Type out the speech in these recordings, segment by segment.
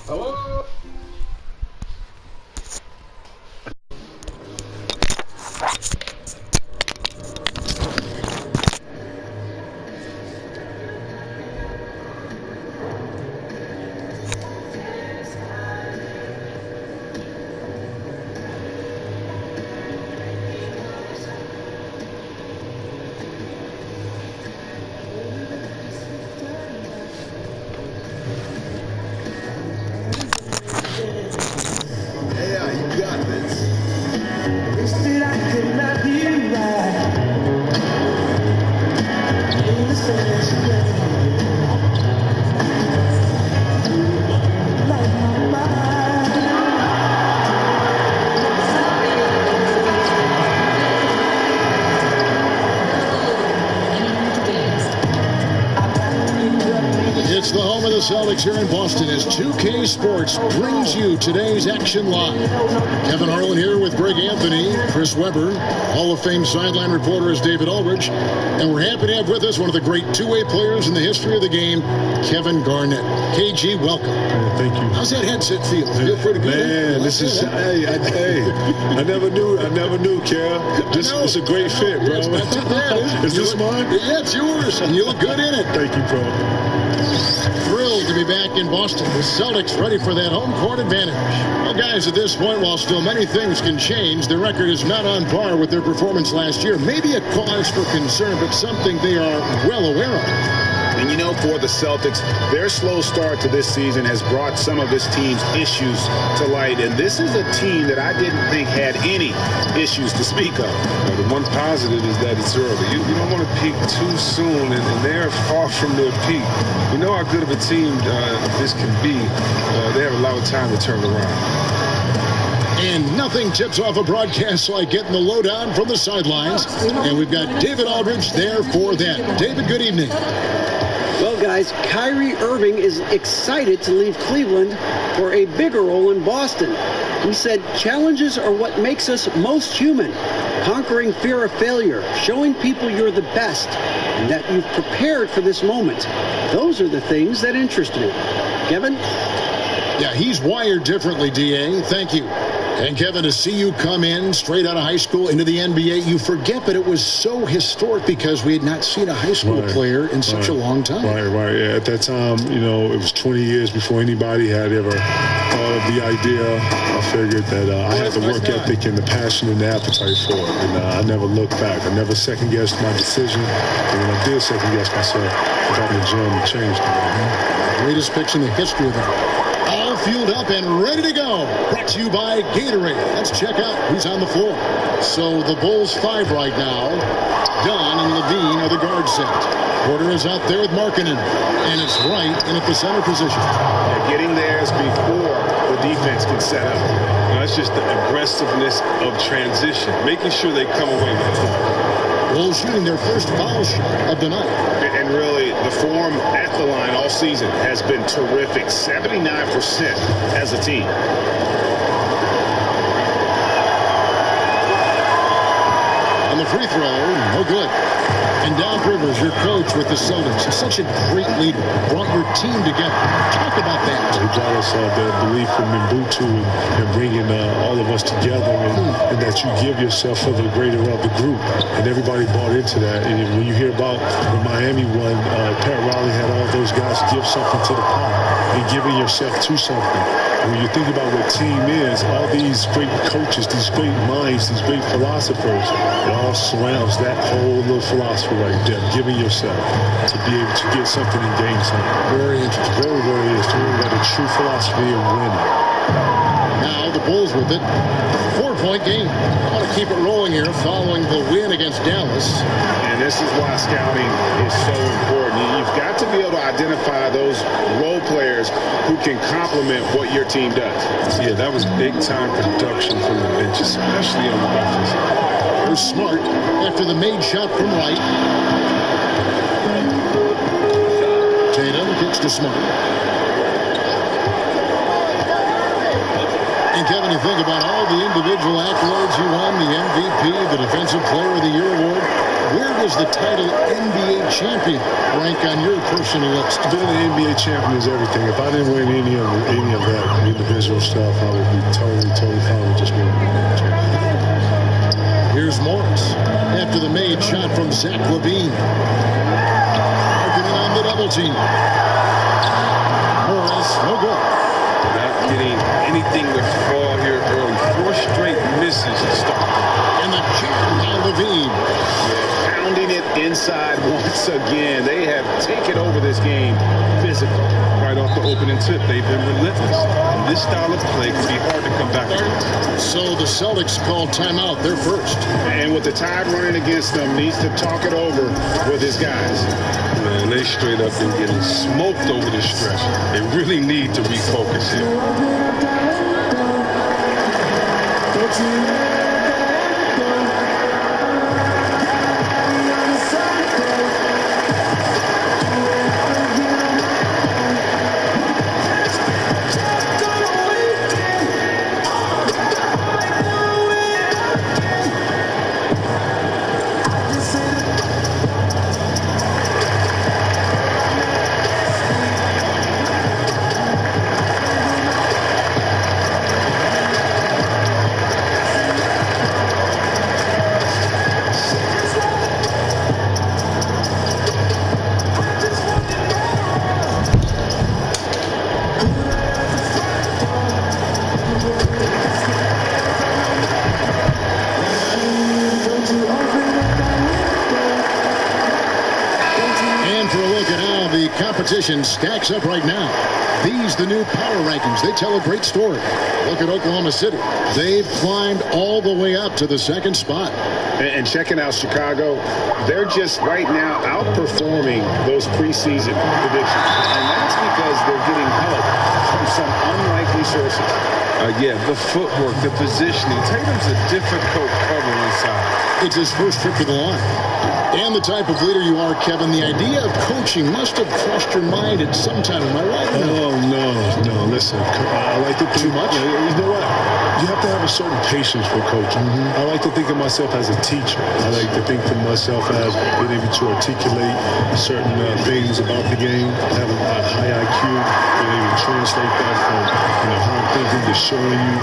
Hello? Yeah, you got this. Instead, I could not be right. In the sunshine, like my mind. It's the home of the Celtics here in Boston as 2K Sports brings you today's action live. Kevin Harlan here with Greg Anthony, Chris Webber, Hall of Fame sideline reporter is David Aldridge, and we're happy to have with us one of the great two-way players in the history of the game, Kevin Garnett. KG, welcome. Thank you. How's that headset feel? Feel pretty good? Man, this is I never knew, Kel. It's a great fit, bro. It's not too bad. Is this mine? Yeah, it's yours, and you look good in it. Thank you, bro. Thrilled to be back in Boston. The Celtics ready for that home court advantage. Well, guys, at this point, while still many things can change, the record is not on par with their performance last year. Maybe a cause for concern, but something they are well aware of. And you know, for the Celtics, their slow start to this season has brought some of this team's issues to light. And this is a team that I didn't think had any issues to speak of. Well, the one positive is that it's early. You don't want to peak too soon, and they're far from their peak. You know how good of a team this can be. They have a lot of time to turn around. And nothing tips off a broadcast like getting the lowdown from the sidelines. And we've got David Aldridge there for that. David, good evening. Well, guys, Kyrie Irving is excited to leave Cleveland for a bigger role in Boston. He said, challenges are what makes us most human. Conquering fear of failure, showing people you're the best, and that you've prepared for this moment. Those are the things that interest me. Kevin? Yeah, he's wired differently, DA. Thank you. And Kevin, to see you come in straight out of high school into the NBA, you forget, but it was so historic because we had not seen a high school player in such a long time. Right. Yeah, at that time, it was 20 years before anybody had ever thought of the idea. I figured that I had the work ethic and the passion and the appetite for it. And I never looked back. I never second-guessed my decision. And when I did second-guess myself, I got in the gym and changed it. Greatest picks in the history of them. All fueled up and ready to go. Brought to you by Gatorade. Let's check out who's on the floor. So the Bulls 5 right now. Dunn and Levine are the guard set. Porter is out there with Markkanen. And it's right in at the center position. They're getting theirs before the defense can set up. That's just the aggressiveness of transition, making sure they come away with the ball. Bulls shooting their first foul shot of the night. And really, the form at the line all season has been terrific. 79% as a team. On the free throw, no good. And Doc Rivers, your coach with the Celtics, is such a great leader. Brought your team together. Talk about that. He brought us that belief in Mbutu and bringing all of us together and that you give yourself for the greater of the group. And everybody bought into that. And when you hear about when Miami won, Pat Riley had all those guys give something to the pot and giving yourself to something. And when you think about what team is, all these great coaches, these great minds, these great philosophers, it all surrounds that whole little philosophy right there, giving yourself to be able to get something and gain something. Very interesting. Very, very interesting. That a true philosophy of winning. Now the Bulls with it. 4-point game. I want to keep it rolling here following the win against Dallas. And this is why scouting is so important. You've got to be able to identify those role players who can complement what your team does. Yeah, that was big-time production from the bench, especially on the offensive side. There's Smart after the made shot from right. Tatum kicks to Smart. And Kevin, you think about all the individual accolades you won, the MVP, the Defensive Player of the Year award. Where does the title NBA champion rank on your personal list? Being an NBA champion is everything. If I didn't win any of that individual stuff, I would be totally fine with just being a champion. Here's Morris after the made shot from Zach LaVine. Opening on the double team. Morris, no good. Not getting anything to fall here early. 4 straight misses to start. And the jam by LaVine. Pounding it inside once again. They have taken over this game physically. Right off the opening tip, they've been relentless. And this style of play can be hard to come back from. So the Celtics called timeout. They're first. And with the Tide running against them, needs to talk it over with his guys. Man, they straight up been getting smoked over the stretch. They really need to refocus here. Competition stacks up right now. These, the new power rankings, they tell a great story. Look at Oklahoma City. They've climbed all the way up to the 2nd spot. And checking out Chicago, they're just right now outperforming those preseason predictions. And that's because they're getting help from some unlikely sources. Yeah, the footwork, the positioning. Tatum's a difficult cover inside. It's his first trip to the line. And the type of leader you are, Kevin, the idea of coaching must have crossed your mind at some time. Am I right? Oh, no. Listen, I like to think. Too much? You know what? You have to have a certain patience for coaching. I like to think of myself as a teacher. I like to think of myself as being able to articulate certain things about the game, have a high IQ, being able to translate that from how I'm thinking to showing you.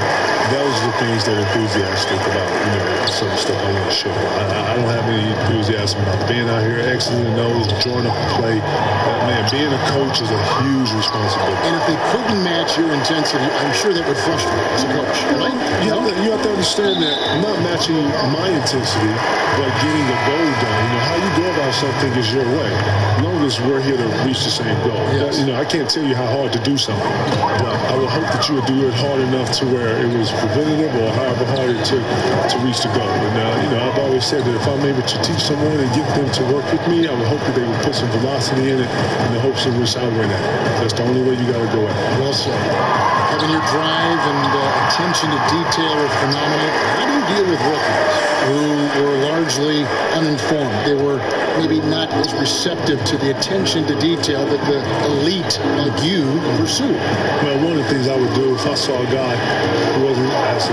Those are the things that are enthusiastic about some stuff I want to show. I don't have any enthusiasm about being out here X's and O's, drawing up a play. Man, being a coach is a huge responsibility. And if they couldn't match your intensity, I'm sure that would frustrate you as a coach, right? You have to understand that I'm not matching my intensity, but getting the goal done. How you go about something is your way. As long as we're here to reach the same goal. Yes. I can't tell you how hard to do something, but I would hope that you would do it hard enough to where it was preventative or however hard it took to reach the goal. And I've always said that if I'm able to teach someone and get them to work with me, I would hope that they would put some velocity in it in the hopes of which I win at. That's the only way you got to go at it. Well said. Having your drive and attention to detail are phenomenal. How do you deal with rookies who were largely uninformed? They were maybe not as receptive to the attention to detail that the elite like you pursue. Well, one of the things I would do if I saw a guy who wasn't as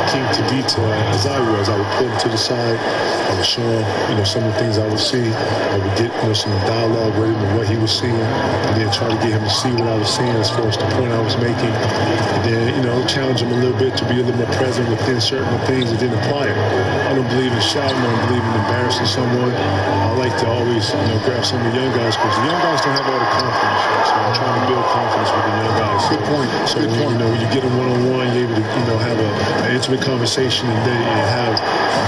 keen to detail as I would pull him to the side. I would show him, some of the things I would see. I would get, some dialogue with him and what he was seeing, and then try to get him to see what I was seeing as far as the point I was making. And then, challenge him a little bit to be a little more present within certain things and then apply it. I don't believe in shouting. I don't believe in embarrassing someone. I like to always, grab some of the young guys because the young guys don't have all the confidence yet. So I'm trying to build confidence with the young guys. Good point. So when you get them one-on-one, you're able to, have an intimate conversation and they have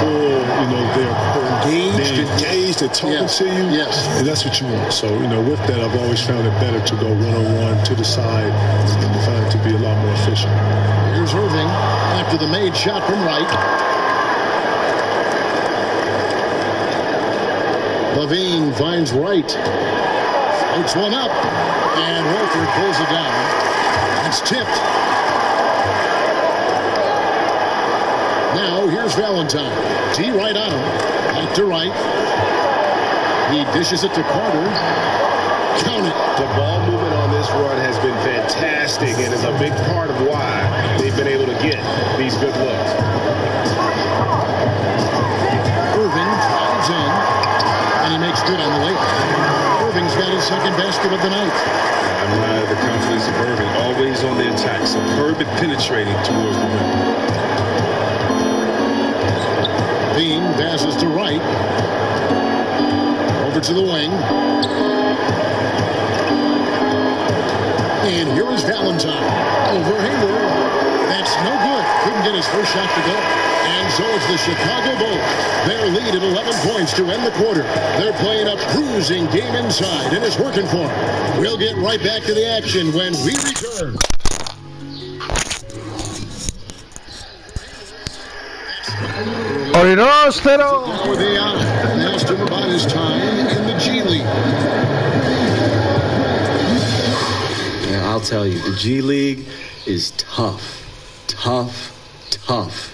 full, they're engaged, they're talking to you. Yes. And that's what you want. So, with that, I've always found it better to go one-on-one to the side and find it to be a lot more efficient. Here's Irving after the made shot from right. LaVine finds right. Floats one up. And Wolford pulls it down. It's tipped. Now here's Valentine. D right on him. Back to right. He dishes it to Carter. Count it. The ball movement on this run has been fantastic and is a big part of why they've been able to get these good looks. Irving tries goes in, and he makes good on the layup. Irving's got his second basket of the night. I admire the confidence of Irving, always on the attack, superb at penetrating towards the rim. Bean passes to Wright. Over to the wing. And here is Valentine. Over Hayward. That's no good. Couldn't get his first shot to go. And so it's the Chicago Bulls. Their lead at 11 points to end the quarter. They're playing a cruising game inside, and it's working for them. We'll get right back to the action when we return. Orinostero. Now they asked him about his time in the G League. Yeah, I'll tell you, the G League is tough.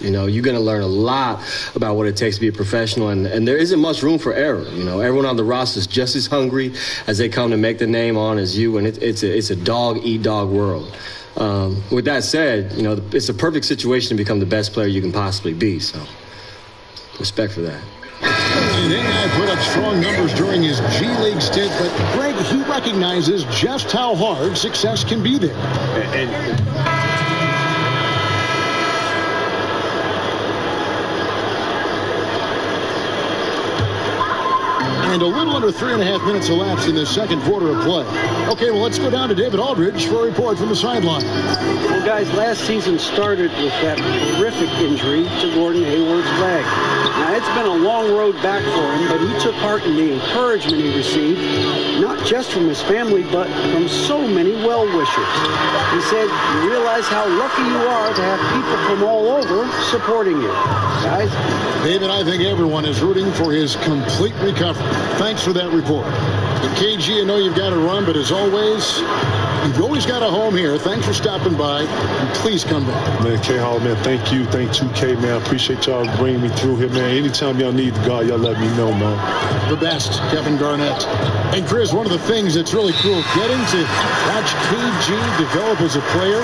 You know, you're going to learn a lot about what it takes to be a professional, and there isn't much room for error. You know, everyone on the roster is just as hungry as they come to make the name on as you, and it's a dog-eat-dog world. With that said, you know, it's a perfect situation to become the best player you can possibly be, so respect for that. And AI put up strong numbers during his G League stint, but Greg, he recognizes just how hard success can be there. And a little under 3.5 minutes elapsed in the second quarter of play. Okay, well, let's go down to David Aldridge for a report from the sideline. Well, guys, last season started with that horrific injury to Gordon Hayward's leg. Now, it's been a long road back for him, but he took heart in the encouragement he received, not just from his family, but from so many well-wishers. He said, you realize how lucky you are to have people from all over supporting you. Guys? David, I think everyone is rooting for his complete recovery. Thanks for that report. And KG, I know you've got to run, but as always, you've always got a home here. Thanks for stopping by, and please come back. Man, K-Hall, man, thank you. Thank 2K, man. I appreciate y'all bringing me through here, man. Anytime y'all need the guard, y'all let me know, man. The best, Kevin Garnett. And Chris, one of the things that's really cool, getting to watch KG develop as a player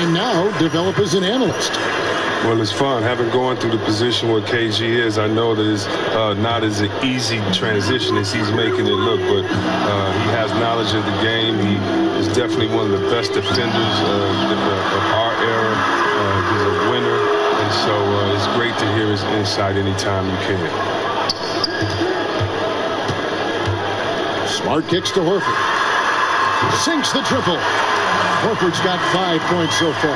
and now develop as an analyst. Well, it's fun. Having gone through the position where KG is, I know that it's not as an easy transition as he's making it look, but he has knowledge of the game. He is definitely one of the best defenders of our era. He's a winner, and so it's great to hear his insight anytime you can. Smart kicks to Horford. Sinks the triple. Horford's got 5 points so far.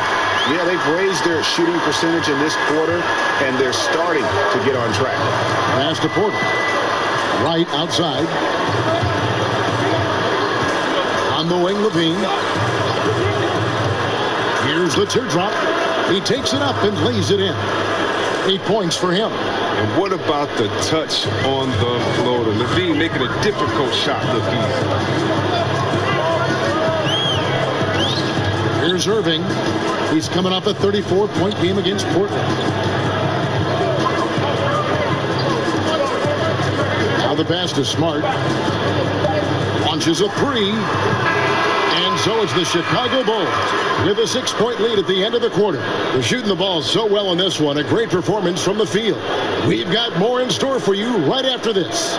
Yeah, they've raised their shooting percentage in this quarter, and they're starting to get on track. Pass to Porter. Right outside. On the wing, Levine. Here's the teardrop. He takes it up and lays it in. 8 points for him. And what about the touch on the floater? Levine making a difficult shot look easy. Here's Irving. He's coming off a 34-point game against Portland. Now the pass to Smart. Launches a three. And so it's the Chicago Bulls with a 6-point lead at the end of the quarter. They're shooting the ball so well in this one. A great performance from the field. We've got more in store for you right after this.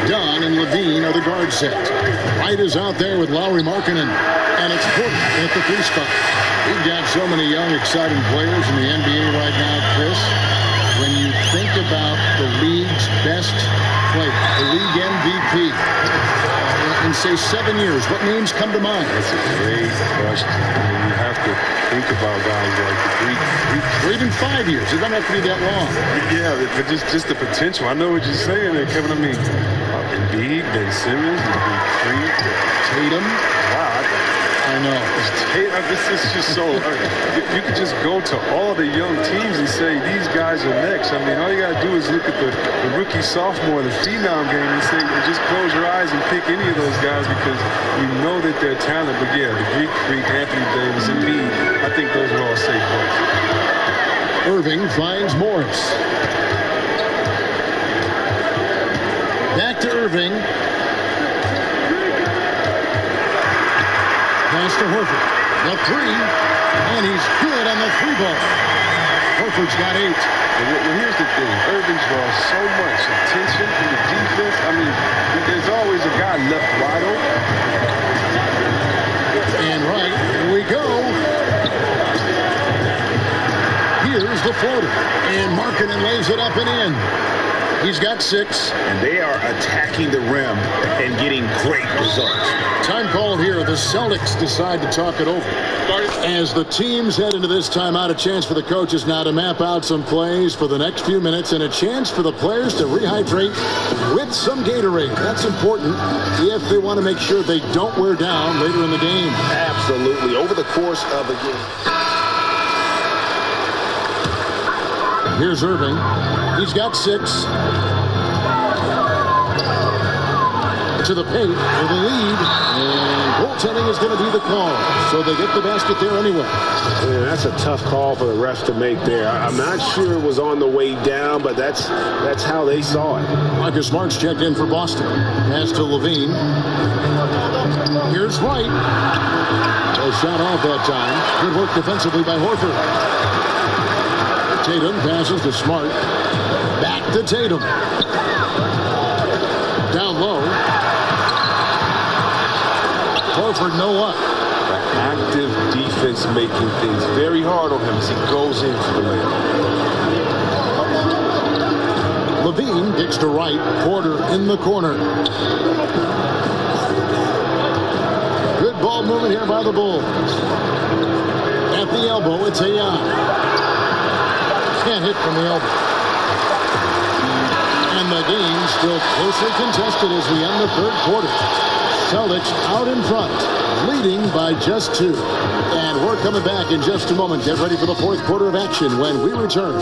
Dunn and Levine are the guard set. Wright is out there with Lauri Markkanen, and it's Porter at the free spot. We've got so many young, exciting players in the NBA right now, Chris. When you think about the league's best player, the league MVP, in say 7 years, what names come to mind? That's a great question. I mean, you have to think about guys like the Greek. Or even 5 years. It doesn't have to be that long. Yeah, but just the potential. I know what you're saying there, Kevin. I mean, Embiid, Ben Simmons, the Greek Freak, Tatum. Wow. I know. This is just so. You could just go to all the young teams and say these guys are next. I mean, all you gotta do is look at the rookie, sophomore, the phenom game, and say, just close your eyes and pick any of those guys because you know that they're talented. But yeah, the Greek Freak, Anthony Davis, and me, I think those are all safe bets. Irving finds Morris. Back to Irving. Pass to Horford. The three. And he's good on the three ball. Horford's got 8. Well, here's the thing. Irving draws so much attention from the defense. I mean, there's always a guy left wide open. And right, here we go. Here's the floater. And Markkanen lays it up and in. He's got 6. And they are attacking the rim and getting great results. Time called here. The Celtics decide to talk it over. As the teams head into this timeout, a chance for the coaches now to map out some plays for the next few minutes and a chance for the players to rehydrate with some Gatorade. That's important if they want to make sure they don't wear down later in the game. Absolutely. Over the course of the game. Here's Irving. He's got 6. To the paint for the lead. And goaltending is going to be the call. So they get the basket there anyway. Yeah, that's a tough call for the refs to make there. I'm not sure it was on the way down, but that's how they saw it. Marcus Smart's checked in for Boston. Pass to Levine. Here's Wright. A shot off that time. Good work defensively by Horford. Tatum passes to Smart. Back to Tatum. Down low. Horford no up. Active defense making things very hard on him as he goes in for the layup. Levine kicks to Wright. Porter in the corner. Good ball movement here by the Bulls. At the elbow, it's Ayan. Can't hit from the elbow. And the game still closely contested as we end the third quarter. Celtics out in front, leading by just 2. And we're coming back in just a moment. Get ready for the fourth quarter of action when we return.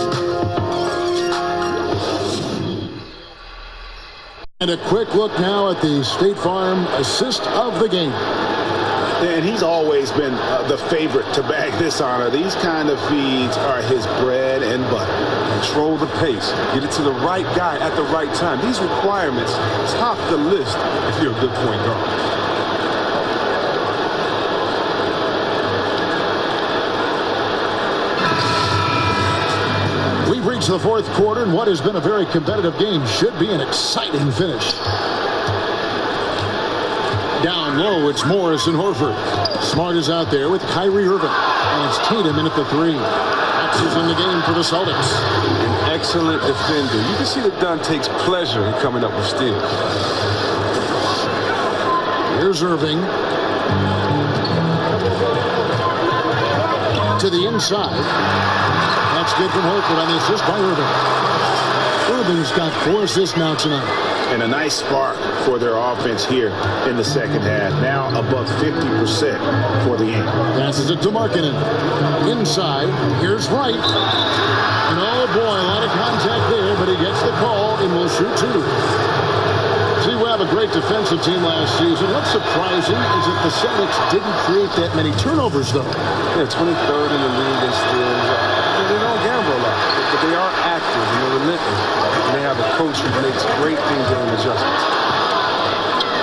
And a quick look now at the State Farm assist of the game. And he's always been the favorite to bag this honor. These kind of feeds are his bread and butter. Control the pace. Get it to the right guy at the right time. These requirements top the list if you're a good point guard. We've reached the fourth quarter, and what has been a very competitive game should be an exciting finish. Down low, it's Morris and Horford. Smart is out there with Kyrie Irving. And it's Tatum in at the 3. X is in the game for the Celtics. An excellent defender. You can see that Dunn takes pleasure in coming up with steals. Here's Irving. To the inside. That's good from Horford on the assist by Irving. Irving's got 4 assists now tonight. And a nice spark for their offense here in the second half. Now above 50% for the game. Passes it to Markkanen. Inside, here's Wright. And oh boy, a lot of contact there, but he gets the call and will shoot 2. See, we have a great defensive team last season. What's surprising is that the Celtics didn't create that many turnovers, though. Yeah, 23rd in the league in steals. They don't gamble a lot, but they are active and they're relentless. And they have a coach who makes great things during adjustments.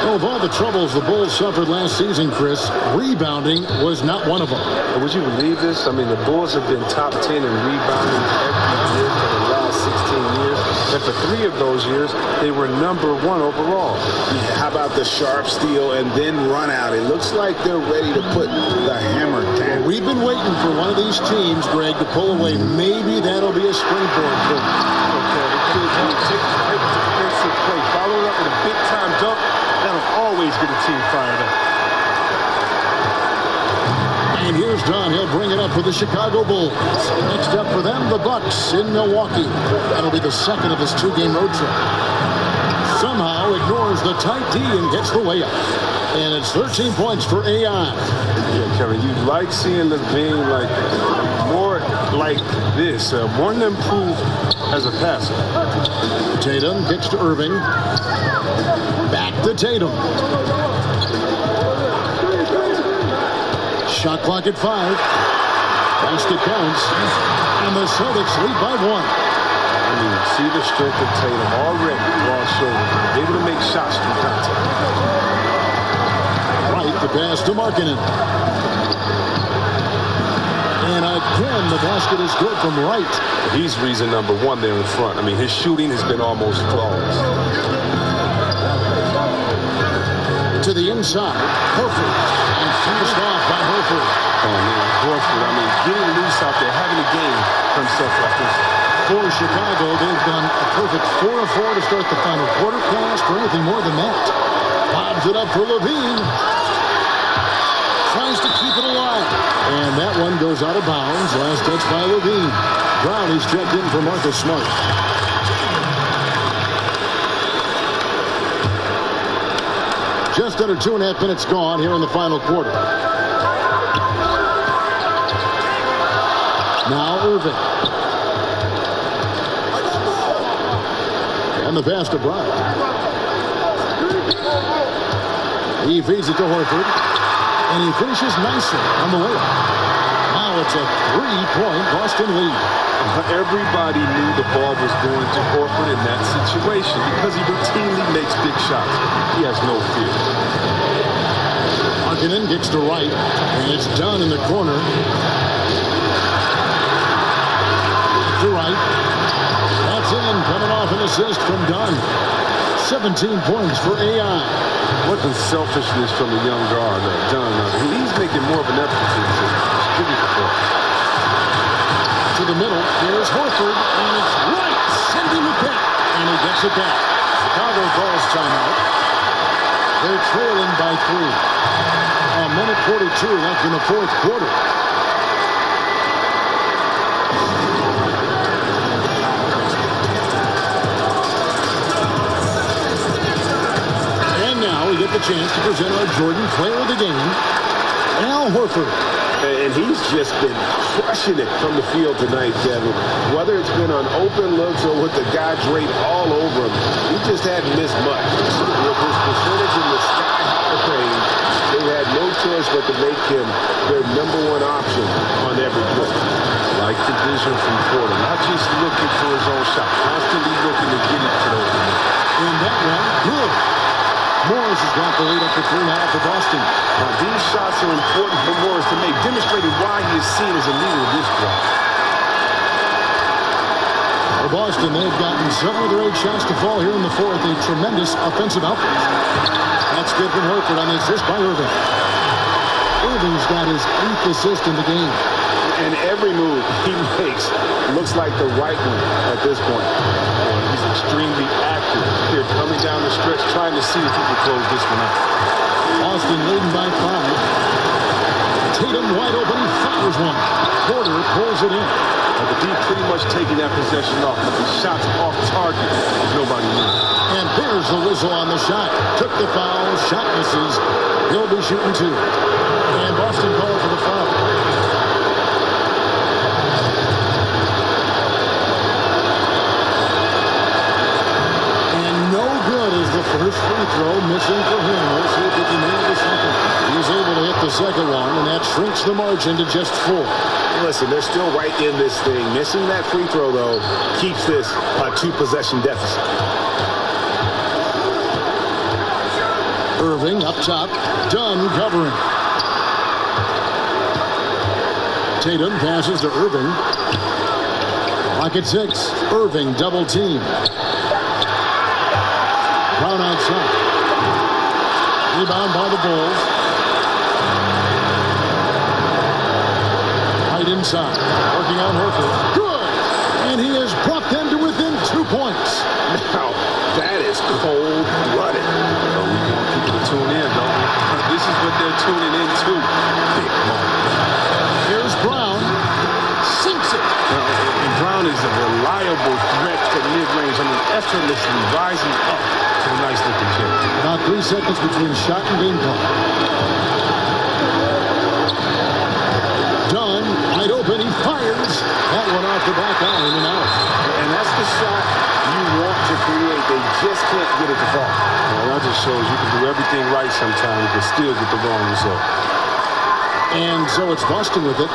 Well, of all the troubles the Bulls suffered last season, Chris, rebounding was not one of them. Would you believe this? I mean, the Bulls have been top 10 in rebounding every year for the last 16 years. And for 3 of those years, they were number 1 overall. Yeah, how about the sharp steal and then run out? It looks like they're ready to put the hammer down. Well, we've been waiting for one of these teams, Greg, to pull away. Maybe that'll be a springboard for them. Okay, the kids want to take the right defensive play, follow it up with a big-time dunk. That'll always get a team fired up. And here's Dunn. He'll bring it up for the Chicago Bulls. Next up for them, the Bucks in Milwaukee. That'll be the second of his 2-game road trip. Somehow ignores the tight D and gets the layup. And it's 13 points for AI. Yeah, Kevin, you like seeing LaVine like more like this. More to improve as a passer. Tatum gets to Irving. Back to Tatum. Shot clock at 5. Basket counts. And the Celtics lead by 1. I mean, see the strength of Tatum already. Broad shoulders. Able to make shots from contact. Right, the pass to Markkanen. And again, the basket is good from Wright. He's reason number 1 there in front. I mean, his shooting has been almost flawless. To the inside, Horford. And finished off by Horford. Oh, man, Horford, I mean, getting loose out there, having a game for himself like this. For Chicago, they've done a perfect 4 of 4 to start the final quarter. Can't ask for anything more than that. Bobs it up for LaVine. Tries to keep it alive. And that one goes out of bounds. Last touch by LaVine. Brownie's checked in for Marcus Smart. Just under 2.5 minutes gone here in the final quarter. Now Irving. And the pass to Bryant. He feeds it to Horford. And he finishes nicely on the layup. Now it's a 3-point Boston lead. Everybody knew the ball was going to Horford in that situation because he routinely makes big shots. He has no fear. Markkanen gets to Wright, and it's done in the corner. To Wright. That's in, coming off an assist from Dunn. 17 points for AI. What unselfishness from the young guard, Dunn. He's making more of an effort to distribute the ball. To the middle, here's Horford, and it's Wright sending it back, and he gets it back. Chicago calls timeout. They're trailing by 3. A minute 42 left in the fourth quarter. And now we get the chance to present our Jordan Player of the Game, Al Horford. And he's just been crushing it from the field tonight, Kevin. Whether it's been on open looks or with the guy draped all over him, he just hadn't missed much. With his percentage in the sky-high range, they had no choice but to make him their #1 option on every play. Like the vision from Porter, not just looking for his own shot, constantly looking to get it to those men. And that one, good. Morris has got the lead up to 3 now for Boston. Now, these shots are important for Morris to make, demonstrating why he is seen as a leader of this squad. For Boston, they've gotten several of their 8 shots to fall here in the fourth. A tremendous offensive output. That's good from Horford on the assist by Irving. Irving's got his 8th assist in the game. And every move he makes looks like the right one at this point. He's extremely active here, coming down the stretch, trying to see if he can close this one out. Boston leading by 5. Tatum wide open, fires one. Porter pulls it in. The D pretty much taking that possession off, but the shots off target, nobody knew. And there's the whistle on the shot. Took the foul, shot misses. He'll be shooting 2. And Boston called for the foul. First free throw missing for him. We'll see if he can nail the second. He's able to hit the second one, and that shrinks the margin to just 4. Listen, they're still right in this thing. Missing that free throw, though, keeps this a 2-possession deficit. Irving up top. Dunn covering. Tatum passes to Irving. Clock at 6. Irving double team. Brown outside. Rebound by the Bulls. Right inside. Working on Horford. Good! And he has brought them to within 2 points. Now, that is cold-blooded. We want people to tune in, don't we? This is what they're tuning into. Big moment. Here's Brown. Sinks it. And Brown is a reliable threat to mid-range. I mean, effortlessly rising up to a nice-looking jump. About 3 seconds between shot and game clock. Dunn, wide open, he fires. That one off the back iron and out. And that's the shot you want to create. They just can't get it to fall. Well, that just shows you can do everything right sometimes, but still get the wrong result. And so it's Boston with it.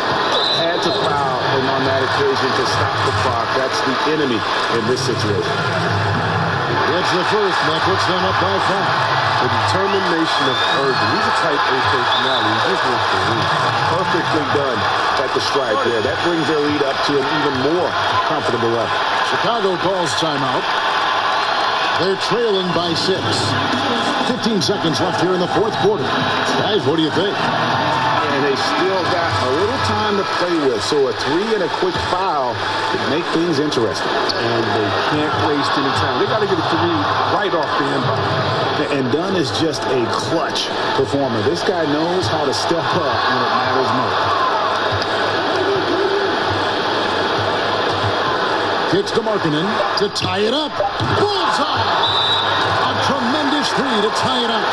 Had to foul him on that occasion to stop the clock. That's the enemy in this situation. That's the first, and that puts them up by 5. The determination of Irving. He's a type A personality. He just wants to win. Perfectly done at the stripe there. That brings their lead up to an even more comfortable level. Chicago calls timeout. They're trailing by 6. 15 seconds left here in the fourth quarter. Guys, what do you think? And they still got a little time to play with, so a 3 and a quick foul could make things interesting. And they can't waste any time. They got to get a 3 right off the inbound. And Dunn is just a clutch performer. This guy knows how to step up when it matters most. Kicks to Markkanen to tie it up. Bullseye! A tremendous 3 to tie it up.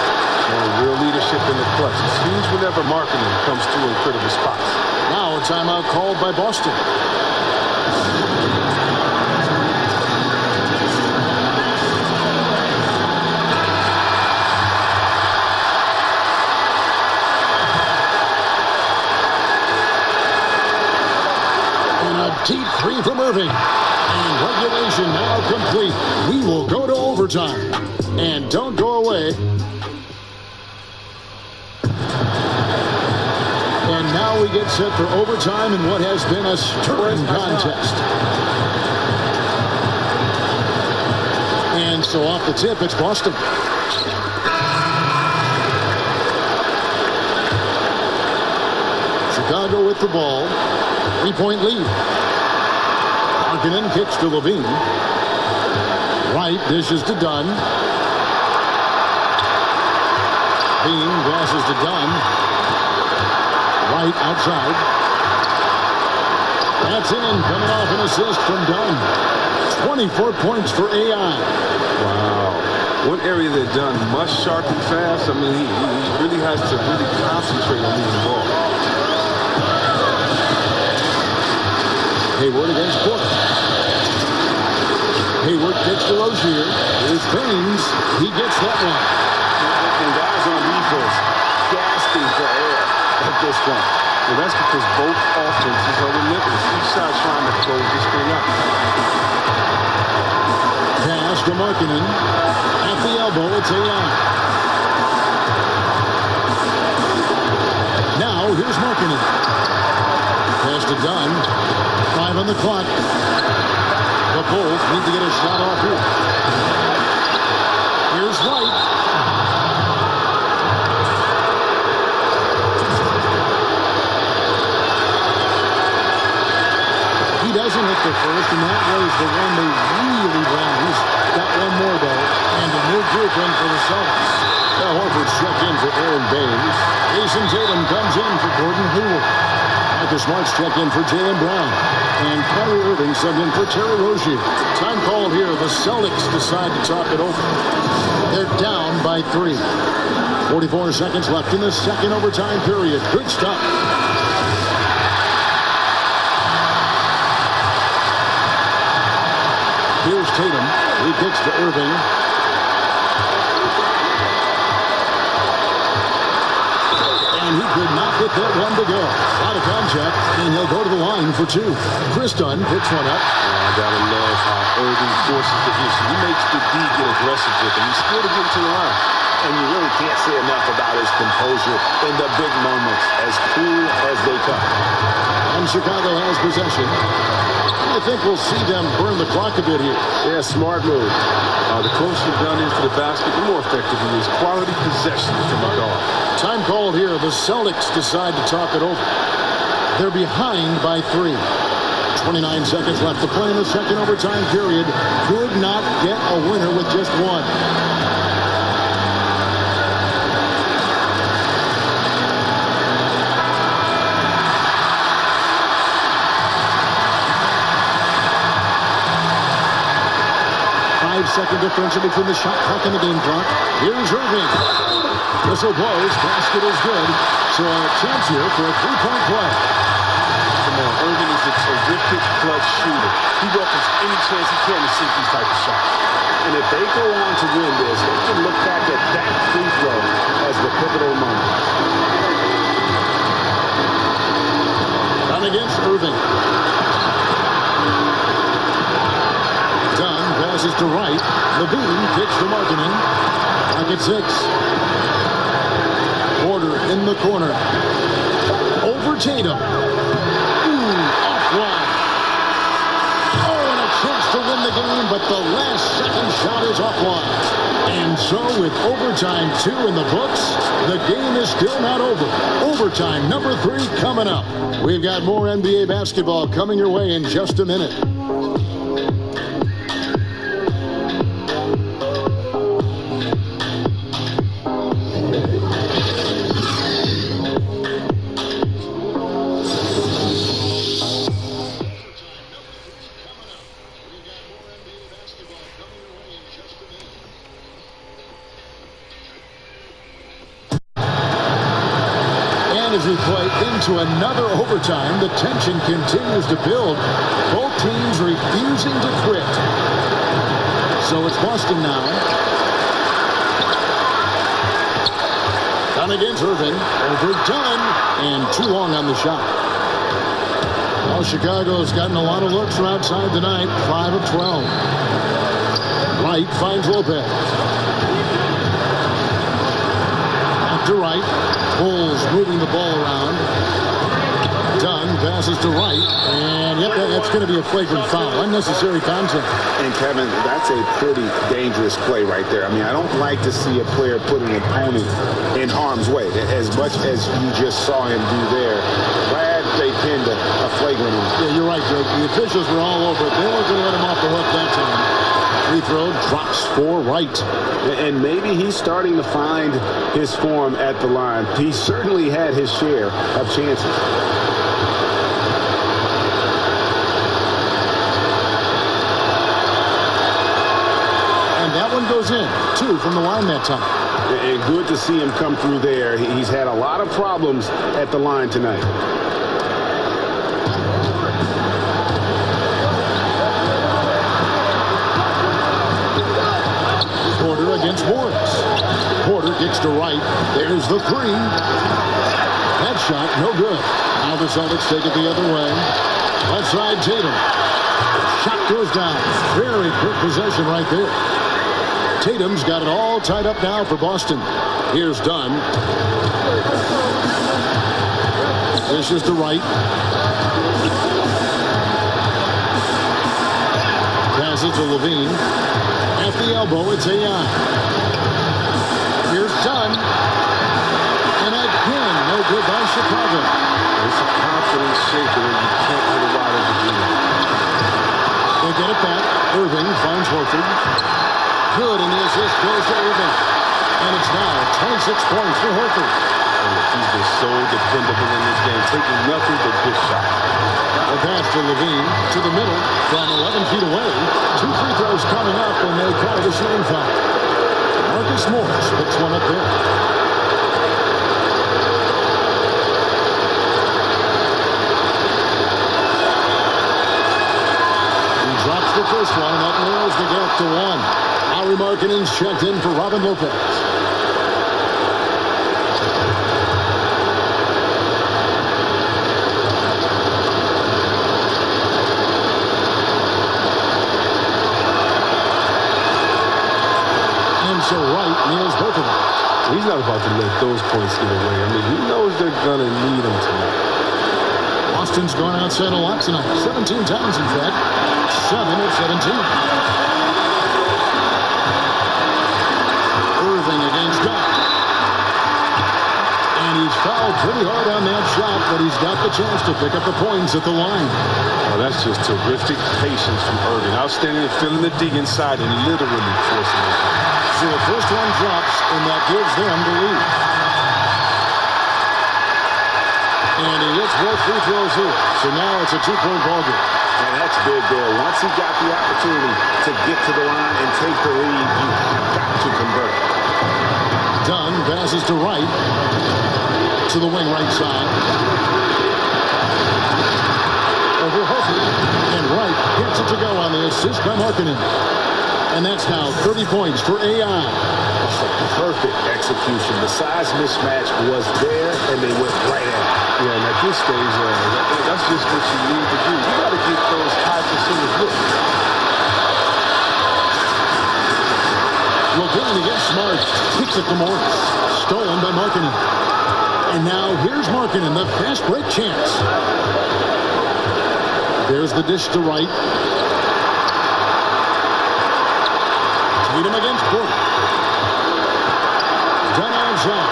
And real leadership in the clutch. It's huge whenever Markkanen comes through in critical spots. Now a timeout called by Boston. And a deep 3 from Irving. And regulation now complete. We will go to overtime. And don't go away. And now we get set for overtime in what has been a stirring contest. And so off the tip, it's Boston. Chicago with the ball. 3-point lead. Markkanen kicks to Levine. Wright dishes to Dunn. Bean passes to Dunn. Wright outside. That's in, coming off an assist from Dunn. 24 points for AI. Wow. One area that Dunn must sharpen fast. I mean, he really has to really concentrate on moving the ball. Hayward against Porter. Hayward kicks to Rozier. Here's Baines. He gets that one. And guys on defense gasping for air at this point. Well, that's because both offenses are relentless. Each side trying to close this thing out. Pass to Markkanen. At the elbow, it's AI. Now, here's Markkanen. Pass to Dunn. 5 on the clock. The Bulls need to get a shot off here. Here's Wright. He doesn't hit the first, and that was the one they really ran. He's got one more, though, and a new group in for the Celtics. Now Horford struck in for Aaron Baines. Jason Tatum comes in for Gordon Hayward. Marcus Smart struck in for Jaylen Brown. And Kyrie Irving subbed in for Terry Rozier. Time called here. The Celtics decide to talk it over. They're down by 3. 44 seconds left in the second overtime period. Good stuff. Here's Tatum. He kicks to Irving. And he could not get that one to go. Out of contact, and he'll go to the line for 2. Chris Dunn picks one up. I gotta love how Irving forces the issue. He makes the D get aggressive with him. He's scared to get to the line. And you really can't say enough about his composure in the big moments, as cool as they come. And Chicago has possession. I think we'll see them burn the clock a bit here. Yeah, smart move. The closer you've gone into the basket, the more effective he is. Quality possession from a guard. Time called here. The Celtics decide to talk it over. They're behind by 3. 29 seconds left to play in the second overtime period. Could not get a winner with just one. Second differential between the shot clock and the game clock. Here's Irving. Whistle blows. Basket is good. So a chance here for a three-point play. Come on, Irving is a terrific clutch shooter. He welcomes any chance he can to sink these type of shots. And if they go on to win this, they can look back at that free throw as the pivotal moment. Down against Irving. Dunn passes to right. Levine kicks to Markkanen. Back at 6. Porter in the corner. Over Tatum. Offline. Oh, and a chance to win the game, but the last second shot is offline. And so with overtime 2 in the books, the game is still not over. Overtime number 3 coming up. We've got more NBA basketball coming your way in just a minute. As we play into another overtime, the tension continues to build. Both teams refusing to quit. So it's Boston now. Down against Irving. Overdone. And too long on the shot. Well, Chicago's gotten a lot of looks from outside tonight. 5 of 12. Wright finds Lopez. Back to Wright. Bulls moving the ball around. Dunn passes to Wright. And yep, that's going to be a flagrant foul. Unnecessary contact. And Kevin, that's a pretty dangerous play right there. I mean, I don't like to see a player put an opponent in harm's way as much as you just saw him do there. Glad they pinned a flagrant on. Yeah, you're right, Greg. The officials were all over it. They weren't going to let him off the hook that time. Free throw drops for Wright. And maybe he's starting to find his form at the line. He certainly had his share of chances. And that one goes in. 2 from the line that time. And good to see him come through there. He's had a lot of problems at the line tonight. Porter against Morris. Porter gets to Wright. There's the 3. That shot, no good. Now the Celtics take it the other way. Outside Tatum. Shot goes down. Very quick possession right there. Tatum's got it all tied up now for Boston. Here's Dunn. This is to Wright. Passes to Levine. At the elbow, it's Ai. Here's Dunn. And again, no good by Chicago. It's a confidence shaker when you can't hit a wide open game. They get it back. Irving finds Horford. Good, and the assist goes to Irving. And it's now 26 points for Horford. He's been so dependable in this game, taking nothing but good shots. A pass to Levine to the middle from 11 feet away. 2 free throws coming up, and they call the shooting foul. Marcus Morris picks one up there. He drops the first one, and that narrows the gap to 1. Lauri Markkanen's checked in for Robin Lopez. So Wright nails both of them. about to let those points get away. I mean, he knows they're going to need him tonight. Boston's gone outside a lot tonight. 17 times, in fact. 7 of 17. Irving against Dodd. And he's fouled pretty hard on that shot, but he's got the chance to pick up the points at the line. Oh, that's just terrific patience from Irving. Outstanding, filling the D inside and literally forcing it. So the first one drops, and that gives them the lead. And he hits both free throws here. So now it's a 2-point ballgame. And that's big there. Once he got the opportunity to get to the line and take the lead, you have got to convert. Dunn passes to Wright. To the wing right side. Over Hofer. And Wright gets it to go on the assist by Markkanen. And that's now 30 points for AI. It's a perfect execution. The size mismatch was there, and they went right at it. Yeah, and at this stage, that's just what you need to do. You got to get those high percentage looks. Looking to get Smart. Kicks it to Morris. Stolen by Markkanen. And now here's Markkanen, the fast break chance. There's the dish to Wright. Tatum against Porter. Dunn outside.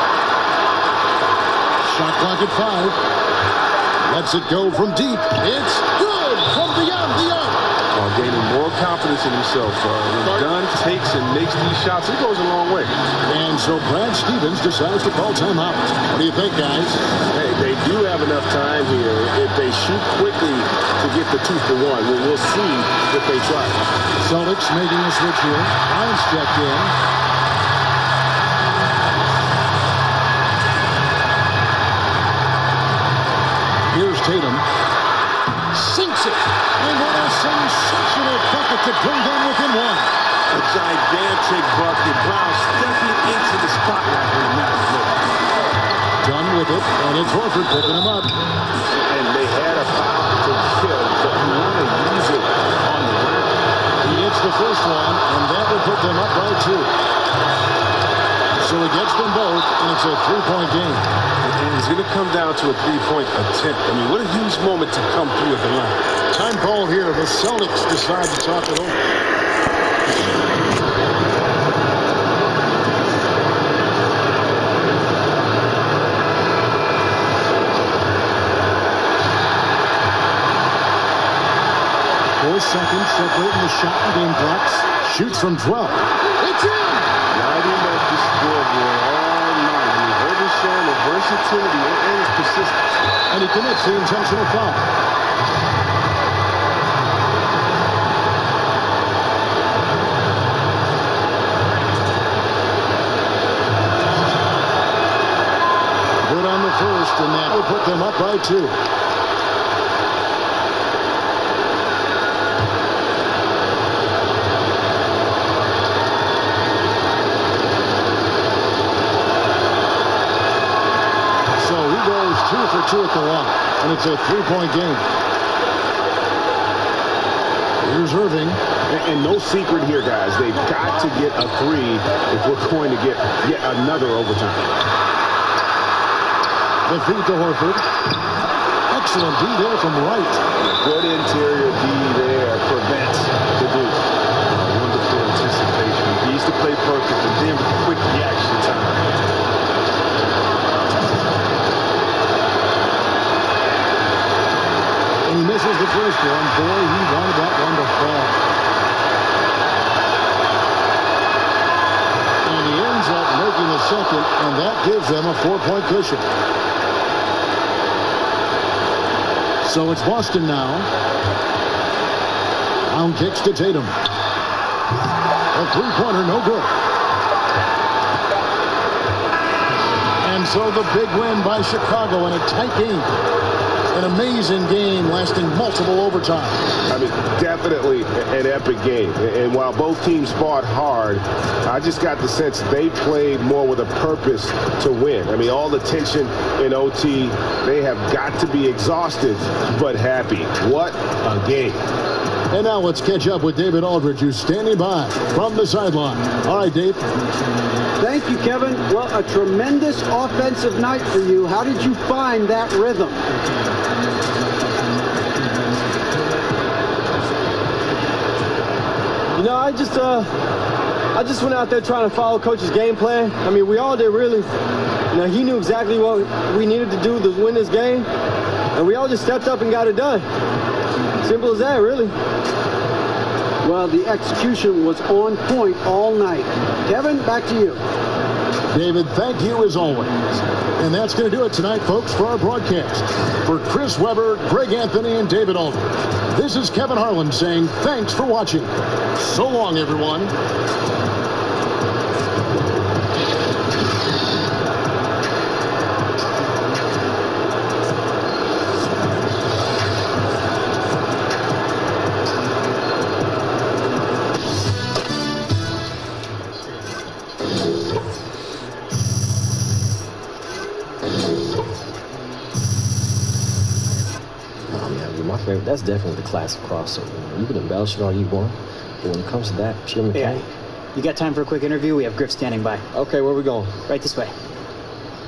Shot clock at 5. Lets it go from deep. It's good from beyond the arc. Gaining more confidence in himself. When Dunn takes and makes these shots, he goes a long way. And so Brad Stevens decides to call timeout. What do you think, guys? Hey, they do have enough time here. If they shoot quickly to get the 2-for-1, we'll see if they try. Celtics making a switch here. Barnes checked in. Here's Tatum. Sinks it. And what a sensational bucket to bring them within one. A gigantic bucket. Brown stepping into the spotlight when the matter was. Done with it, and it's Horford picking him up. And they had a foul to kill, but you want to use it on the ground. He hits the first one, and that will put them up by 2. So he gets them both, and it's a 3-point game. And it's going to come down to a 3-point attempt. I mean, what a huge moment to come through at the line. Time call here. The Celtics decide to talk it over. Seconds separating the shot and game clocks. Shoots from 12. It's in! Lighting up the scoreboard all night. I mean, Herbert's showing the versatility and his persistence. And he commits the intentional foul. Good on the first, and that will put them up by 2. So he goes 2 for 2 at the line, and it's a 3-point game. Here's Irving. And no secret here, guys. They've got to get a 3 if we're going to get yet another overtime. The feed to Horford. Excellent D there from Wright. Good interior D there prevents the deuce. Wonderful anticipation. He needs to play perfect and then with quick reaction time. And he misses the first one. Boy, he wanted that one to fall. And he ends up making the second, and that gives them a 4-point cushion. So it's Boston now. Brown kicks to Tatum. A 3-pointer, no good. And so the big win by Chicago in a tight game. An amazing game lasting multiple overtime. I mean, definitely an epic game. And while both teams fought hard, I just got the sense they played more with a purpose to win. I mean, all the tension in OT, they have got to be exhausted but happy. What a game. And now let's catch up with David Aldridge, who's standing by from the sideline. All right, Dave. Thank you, Kevin. Well, a tremendous offensive night for you. How did you find that rhythm? You know, I just went out there trying to follow Coach's game plan. I mean, we all did really. You know, he knew exactly what we needed to do to win this game, and we all just stepped up and got it done. Simple as that, really. Well, the execution was on point all night. Kevin, back to you. David, thank you as always. And that's going to do it tonight, folks, for our broadcast. For Chris Webber, Greg Anthony, and David Aldridge, this is Kevin Harlan saying thanks for watching. So long, everyone. That's definitely the classic crossover. You can embellish it all you want, but when it comes to that, pure mechanic. You got time for a quick interview? We have Griff standing by. Okay, where we going? Right this way.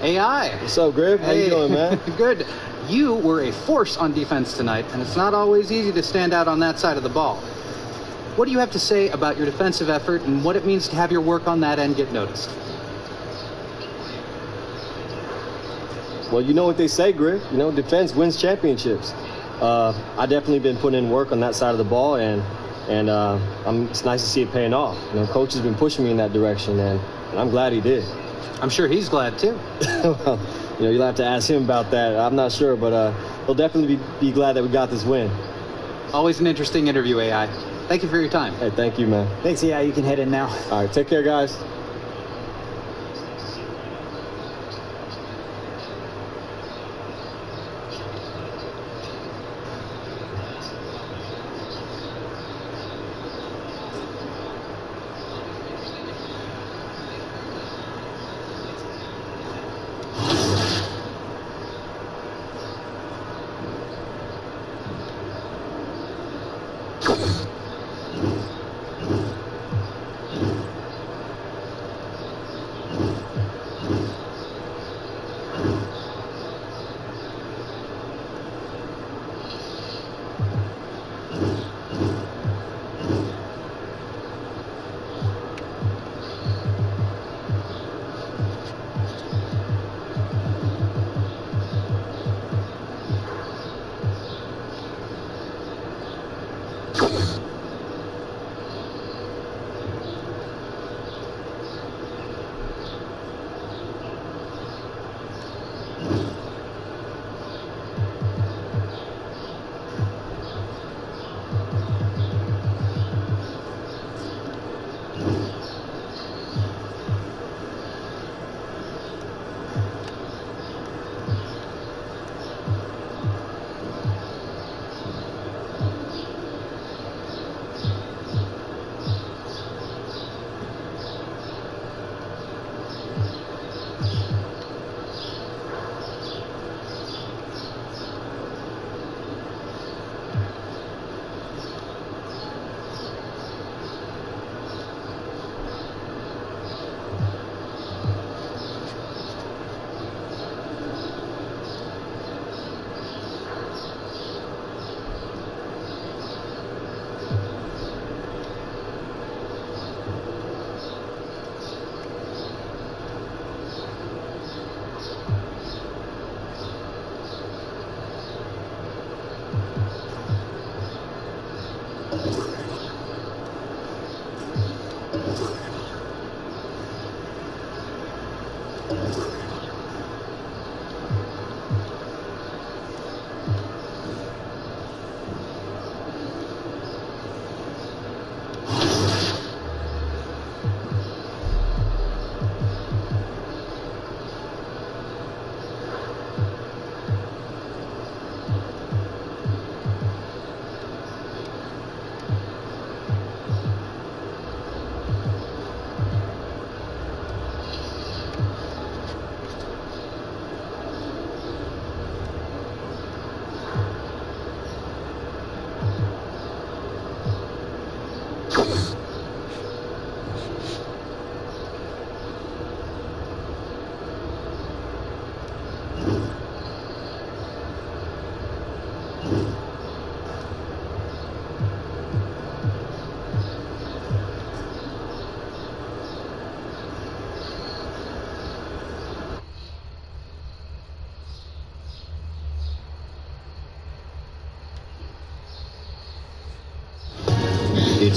AI. What's up, Griff? How you doing, man? Good. You were a force on defense tonight, and it's not always easy to stand out on that side of the ball. What do you have to say about your defensive effort and what it means to have your work on that end get noticed? Well, you know what they say, Griff. You know, defense wins championships. I definitely been putting in work on that side of the ball, and it's nice to see it paying off. You know, Coach has been pushing me in that direction, and I'm glad he did. I'm sure he's glad too. Well, you know, you'll have to ask him about that. I'm not sure, but he'll definitely be glad that we got this win. Always an interesting interview, AI. Thank you for your time. Hey, thank you, man. Thanks, AI. You can head in now. All right, take care, guys.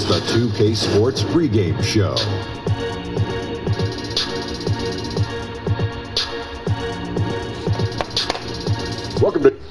It's the 2K Sports pregame show. Welcome to